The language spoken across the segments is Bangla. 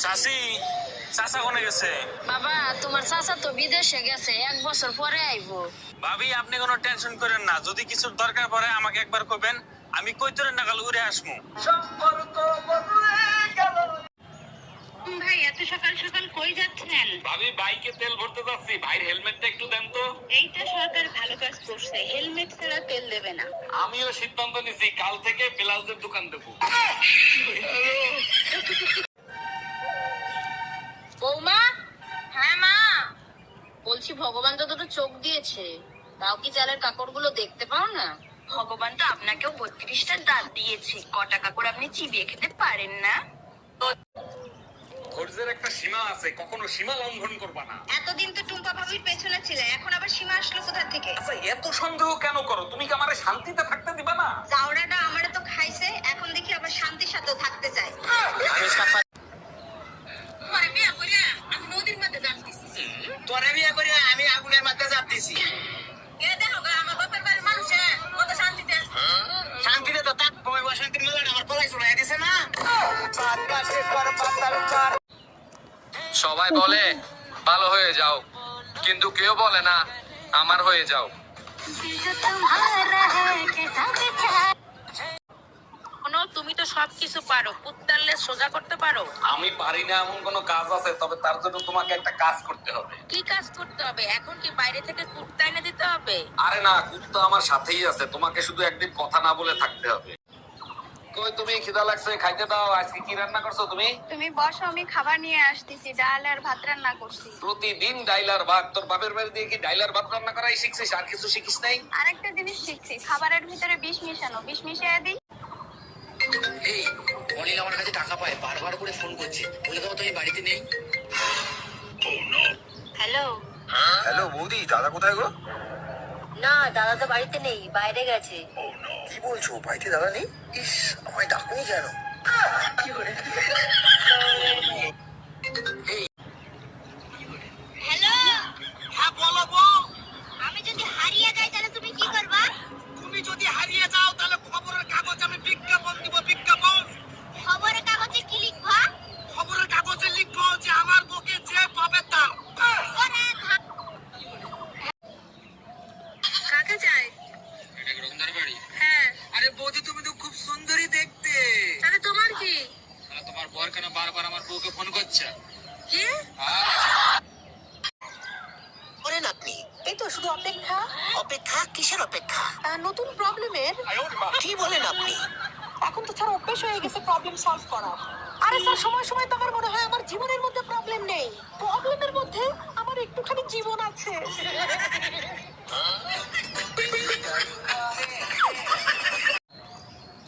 চাচি, চাচা কোনে গেছে? বাবা, তোমার চাচা তো বিদেশে গেছে, 1 বছর পরে আইবো। ভাবি, আপনি কোনো টেনশন করেন না। যদি কিছুর দরকার পড়ে আমাকে একবার কবেন, আমি কইতরে নাগাল উড়ে আসবো। ভাই, এত সকাল সকাল কই যাচ্ছেন? ভাবি, বাইকে তেল ভরতে যাচ্ছি। ভাইয়ের হেলমেটটা একটু দেন তো। এইটা সরকার ভালো কাজ করছে, হেলমেট ছাড়া তেল দেবে না। আমিও সিদ্ধান্ত নিছি, কাল থেকে ব্লাউজের দোকান দেবো। বৌমা। হ্যাঁ মা। বলছি, ভগবান তো দুটো চোখ দিয়েছে, তাও কি চালের কাকড়গুলো দেখতে পাও না? ভগবান তো আপনাকেও 32টা দাঁত দিয়েছে, কটা কাকড় আপনি চিবিয়ে খেতে পারেন না? ধৈর্যের একটা সীমা আছে, কখনো সীমা লঙ্ঘন করবা না। এতদিন তো টুম্পা ভাবির পেছনে ছিলে, এখন আবার সীমা আসলো কোথা থেকে? আচ্ছা, এত সন্দেহ কেন করো? তুমি কি আমারে শান্তিতে থাকতে দিবা না? চাওড়াটা আমারে তো খাইছে, এখন দেখি আবার শান্তির সাথেও থাকতে চায়। তোরে বিয়া কইরা আমি নদীর মধ্যে যাচ্ছি। তোরে বিয়ে করে আমি আগুনের মধ্যে যাচ্ছি। এ দেখো গা, আমার বাপের বাড়ির মানুষে কত শান্তিতে আছে। শান্তিতে তো তাক বই শান্তির মেলাটা আমার কলাই চড়াই দিছে না। সবাই বলে ভালো হয়ে যাও, কিন্তু কেউ বলে না আমার হয়ে যাও। তুমি তো সবকিছু পারো, পুত্তারলে সোজা করতে পারো। আমি পারি না এমন কোনো কাজ আছে, তবে তার জন্য তোমাকে একটা কাজ করতে হবে। কি কাজ করতে হবে? এখন কি বাইরে থেকে কুত্তা এনে দিতে হবে? আরে না, কুত্তা আমার সাথেই আছে, তোমাকে শুধু একদিন কথা না বলে থাকতে হবে। কই তুমি, খিদা লাগছে, খাইতে দাও। আজকে কি রান্না করছো তুমি? তুমি বসো, আমি খাবার নিয়ে আসতেছি। ডাল আর ভাত রান্না করছি। প্রতিদিন ডাইলার ভাত? তোর বাপের বাড়ি দিয়ে কি ডাইলার ভাত রান্না করাই শিখছিস, আর কিছু শিখিস নাই? আরেকটা জিনিস শিখছি, খাবারের ভিতরে বিষ মিশানো। বিষ মিশিয়ে দিই। এই অনিল আমার কাছে টাকা পায়, বারবার করে ফোন করছে, বলে দাও তো আমি বাড়িতে নেই। হ্যালো। হ্যালো বৌদি, দাদা কোথায় গো? না, দাদা তো বাড়িতে নেই, বাইরে গেছে। কি বলছো, বাড়িতে দাদা নেই? ইস, আমায় ডাকুনি কেন? হ্যালো। হ্যাঁ বলো বউ। আমি যদি হারিয়ে যাই তাহলে তুমি কি করবা? তুমি যদি হারিয়ে যাও তাহলে খবরের কাগজ আমি বিজ্ঞাপন দিব, বিজ্ঞাপন। খবরের কাগজে কি লিখবা? খবরের কাগজে লিখবো যে আমার বউকে যে পাবে তার। ওরে কাকে চাই? এটা কি রকমদার বাড়ি? হ্যাঁ। আরে বৌদি, তুমি তো খুব সুন্দরী দেখতে। তাহলে তোমার কি? তাহলে তোমার বর কেন বারবার আমার বউকে ফোন করছে? কি? ওরে নাতনি, এই তো শুধু অপেক্ষা। অপেক্ষা? কিসের অপেক্ষা? নতুন প্রবলেমের। কি বলেন আপনি? এখন তো স্যার অভ্যেস হয়ে গেছে প্রবলেম সলভ করা। আরে স্যার, সময় সময় তো আমার মনে হয় আমার জীবনের মধ্যে প্রবলেম নেই, প্রবলেমের মধ্যে আমার একটুখানি জীবন আছে।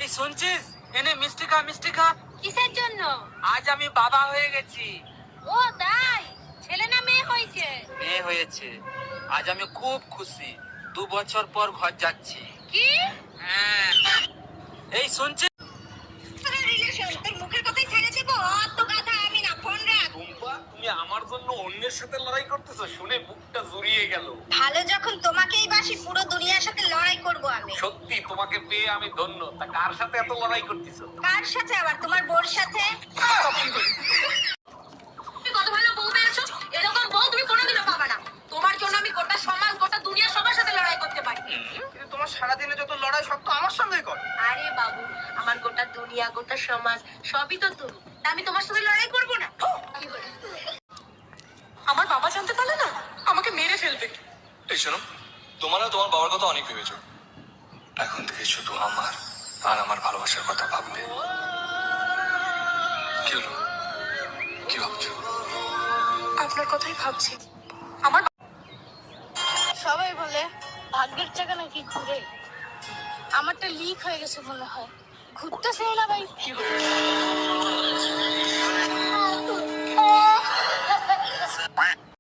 এই শুনছিস, এনে মিষ্টি খা, মিষ্টি খা। কিসের জন্য? আজ আমি বাবা হয়ে গেছি। ও তাই? ছেলে না মেয়ে হয়েছে? মেয়ে হয়েছে। আজ আমি খুব খুশি। 2 বছর পর ঘর যাচ্ছি। কি? হ্যাঁ। এই শুনছিস, রিলেশন তোর মুখের কথাই ছেড়ে দেবো? অত কথা আমি না, ফোন রাখ। টুম্পা, তুমি আমার জন্য অন্যের সাথে লড়াই করতেছো, শুনে বুকটা জুড়িয়ে গেল। ভালো যখন তোমাকেই বাসি, পুরো দুনিয়ার সাথে লড়াই করব আমি। সত্যি তোমাকে পেয়ে আমি ধন্য। তা কার সাথে এত লড়াই করতেছো? কার সাথে আবার? তোমার বোর সাথে। তুমি কত ভালো বউ পেয়েছো, এরকম বউ তুমি কোনোদিনও পাবে না। তোমার জন্য আমি গোটা সমাজ, গোটা দুনিয়া সবার সাথে লড়াই করতে পারি। কিন্তু তোমার সারাদিনে যত লড়াই সব তো আমার সঙ্গে করো। আরে বাবু, আমার গোটা দুনিয়া, গোটা সমাজ সবই তো তুমি। তা আমি তোমার সাথে লড়াই করবো না? কি হলো? আমার বাবা জানতে পারলে না, আমাকে মেরে ফেলবে। এই শোনো, তোমার আর তোমার বাবার কথা অনেক ভেবেছো, এখন থেকে শুধু আমার আর আমার ভালোবাসার কথা ভাববে। কি হলো, কি ভাবছো? আপনার কথাই ভাবছি। আমার সবাই বলে ভাগ্যের চাকা নাকি ঘুরে, আমারটা লিক হয়ে গেছে মনে হয়, ঘুরতেছে না ভাই।